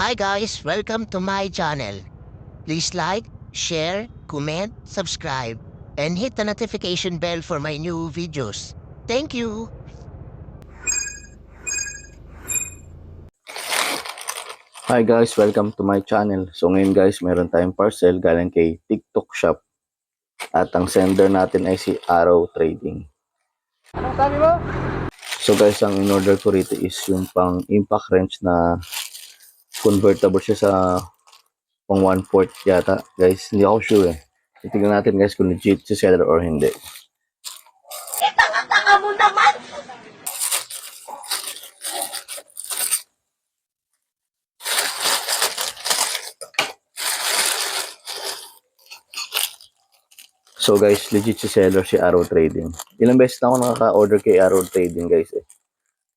Hi guys, welcome to my channel. Please like, share, comment, subscribe, and hit the notification bell for my new videos. Thank you! Hi guys, welcome to my channel. So ngayon guys, meron tayong parcel galing kay TikTok Shop. At ang sender natin ay si Arrow Trading. Anong sabi mo? So guys, ang in-order ko rito is yung pang impact wrench na convertible siya sa pang 1/4 yata. Guys, hindi ako sure eh. Titignan natin guys kung legit si seller or hindi. Tanga mo naman! So guys, legit si seller si Arrow Trading. Ilang beses na ako nakaka-order kay Arrow Trading guys eh.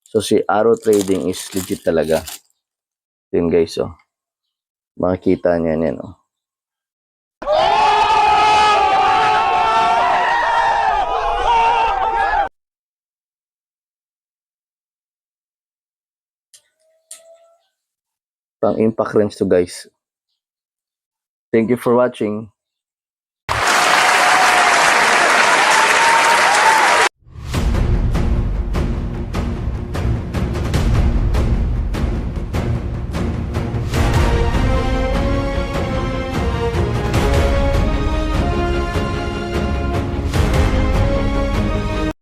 So si Arrow Trading is legit talaga. Yun guys oh. Makikita niya yan oh. Pang impact wrench to guys. Thank you for watching.